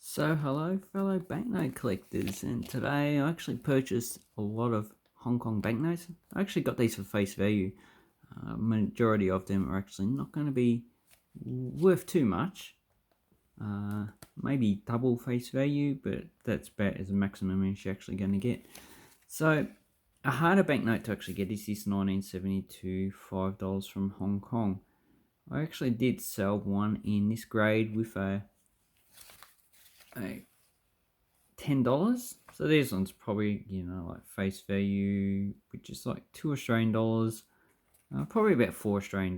So hello fellow banknote collectors, and today I actually purchased a lot of Hong Kong banknotes. I actually got these for face value. Majority of them are actually not going to be worth too much. Maybe double face value, but that's about as a maximum you're actually going to get. So a harder banknote to actually get is this 1972 $5 from Hong Kong. I actually did sell one in this grade with a $10. So these ones probably, like face value, which is like $2 Australian, probably about $4 Australian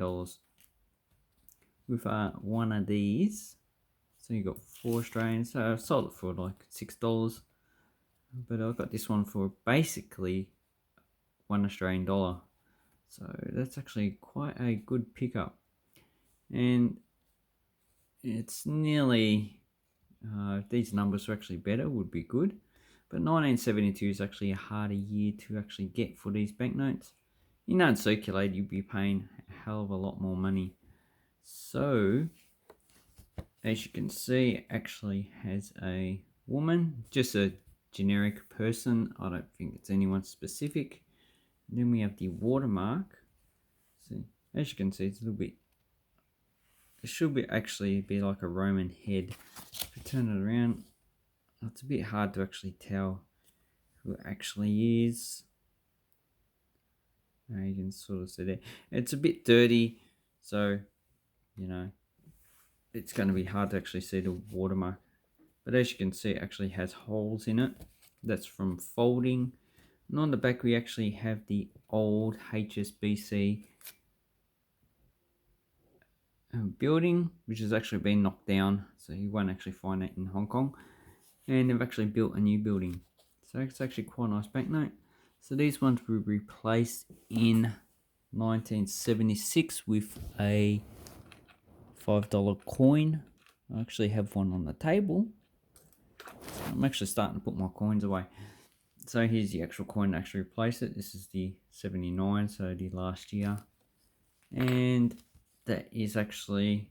with one of these. So you got 4 Australian. So I sold it for like $6, but I got this one for basically $1 Australian. So that's actually quite a good pickup, and it's nearly. If these numbers were actually better, would be good. But 1972 is actually a harder year to actually get for these banknotes. You know, in circulate, you'd be paying a hell of a lot more money. So, as you can see, it actually has a woman, just a generic person. I don't think it's anyone specific. Then we have the watermark. So, as you can see, it's a little bit. It should be actually be like a Roman head. If you turn it around, it's a bit hard to actually tell who it actually is. You can sort of see there. It's a bit dirty, so it's going to be hard to actually see the watermark. But as you can see, it actually has holes in it. That's from folding. And on the back, we actually have the old HSBC building, which has actually been knocked down, so you won't actually find it in Hong Kong. And they've actually built a new building, so it's actually quite a nice banknote. So these ones were replaced in 1976 with a $5 coin. I actually have one on the table. I'm actually starting to put my coins away. So here's the actual coin to actually replace it. This is the 79, so the last year. And that is actually,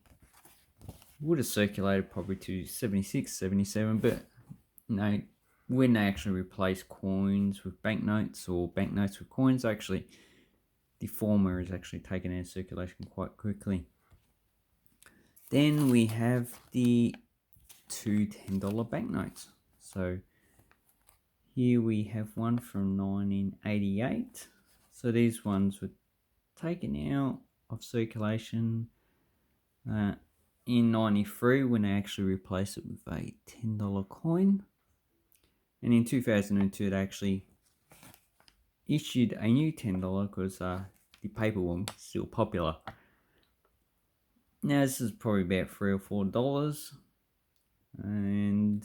would have circulated probably to 76, 77, but when they actually replace coins with banknotes or banknotes with coins, actually the former is actually taken out of circulation quite quickly. Then we have the two $10 banknotes. So here we have one from 1988. So these ones were taken out of circulation in 93 when they actually replaced it with a $10 coin. And in 2002 they actually issued a new $10 because the paper one was still popular. Now this is probably about $3 or $4, and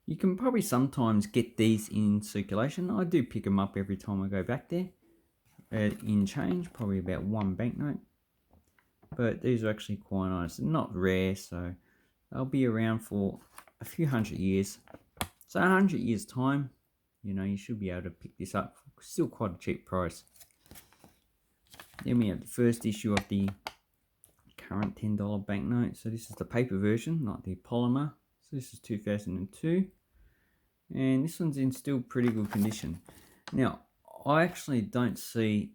you can probably sometimes get these in circulation. I do pick them up every time I go back there in change, probably about one banknote. But these are actually quite nice, not rare, so they'll be around for a few hundred years. So 100 years time, you should be able to pick this up for still quite a cheap price. Then we have the first issue of the current $10 banknote. So this is the paper version, not the polymer. So this is 2002. And this one's in still pretty good condition. Now, I actually don't see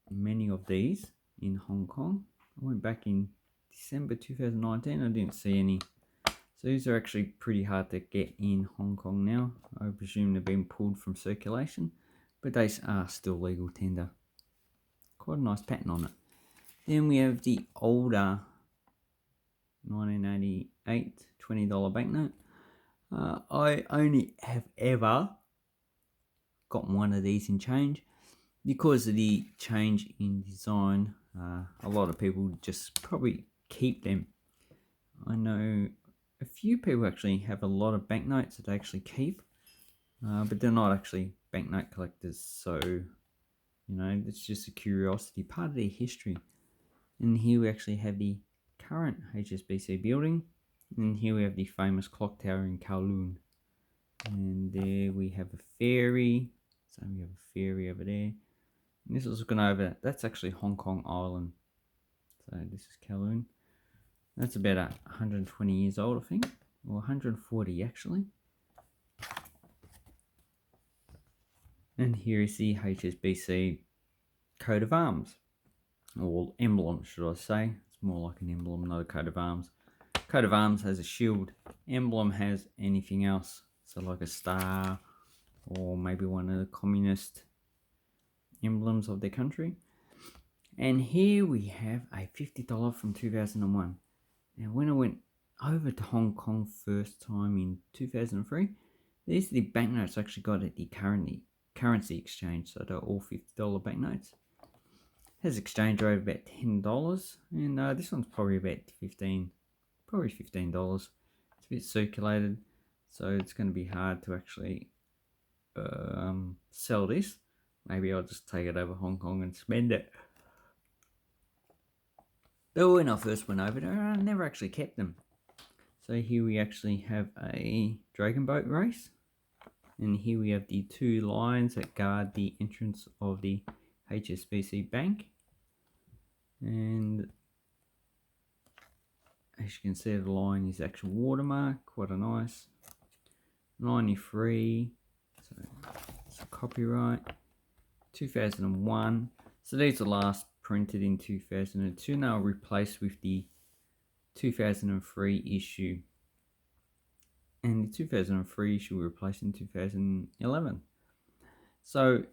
many of these in Hong Kong. I went back in December 2019, I didn't see any. So these are actually pretty hard to get in Hong Kong now. I presume they've been pulled from circulation, but they are still legal tender. Quite a nice pattern on it. Then we have the older 1988 $20 banknote. I only have ever got one of these in change. Because of the change in design, a lot of people just probably keep them. I know a few people actually have a lot of banknotes that they actually keep, but they're not actually banknote collectors, so it's just a curiosity, part of their history. And here we actually have the current HSBC building, and here we have the famous clock tower in Kowloon. And there we have a ferry, so we have a ferry over there. And this is looking over, that's actually Hong Kong Island. So this is Kowloon. That's about 120 years old, I think. or 140 actually. And here is the HSBC coat of arms, or emblem should I say. It's more like an emblem, not a coat of arms. Coat of arms has a shield, emblem has anything else, so like a star or maybe one of the communist emblems of their country. And here we have a $50 from 2001. Now when I went over to Hong Kong first time in 2003, these are the banknotes I actually got at the currency exchange, so they're all $50 banknotes. Has exchange rate of about $10, and this one's probably about $15. It's a bit circulated, so it's going to be hard to actually sell this. Maybe I'll just take it over Hong Kong and spend it. Though when I first went over there, I never actually kept them. So here we actually have a dragon boat race. And here we have the two lions that guard the entrance of the HSBC Bank. And as you can see, the lion is actual watermark, quite a nice. 93, so it's a copyright. 2001, so these are last printed in 2002, now replaced with the 2003 issue. And the 2003 issue were replaced in 2011. So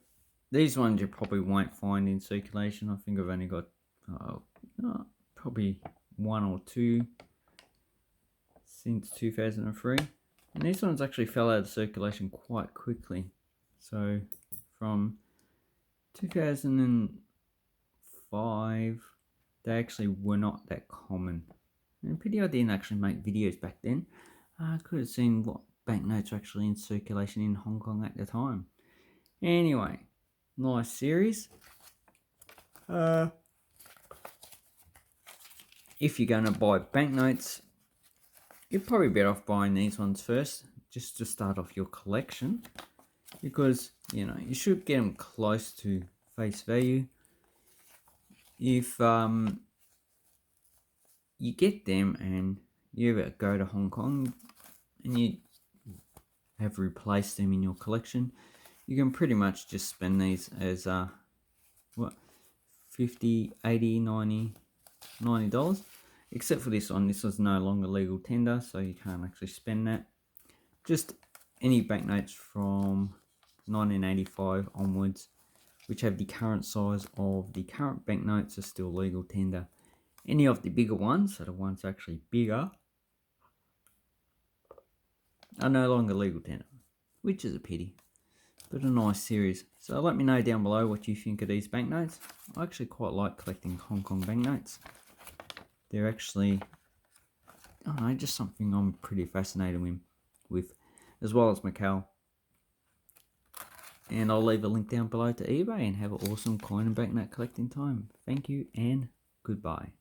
these ones you probably won't find in circulation. I think I've only got probably one or two since 2003. And these ones actually fell out of circulation quite quickly. So from 2005, they actually were not that common. And pity I didn't actually make videos back then. I could have seen what banknotes are actually in circulation in Hong Kong at the time. Anyway, nice series. If you're going to buy banknotes, you're probably better off buying these ones first, just to start off your collection, because you know you should get them close to face value. If you get them and you ever go to Hong Kong and you have replaced them in your collection, you can pretty much just spend these as what, 50, 80, 90 $90, except for this one. This was no longer legal tender, so you can't actually spend that. Just any banknotes from 1985 onwards which have the current size of the current banknotes are still legal tender. Any of the bigger ones, so the ones actually bigger, are no longer legal tender, which is a pity, but a nice series. So let me know down below what you think of these banknotes. I actually quite like collecting Hong Kong banknotes. They're actually, I don't know, just something I'm pretty fascinated with, as well as Macau. And I'll leave a link down below to eBay, and have an awesome coin and banknote collecting time. Thank you and goodbye.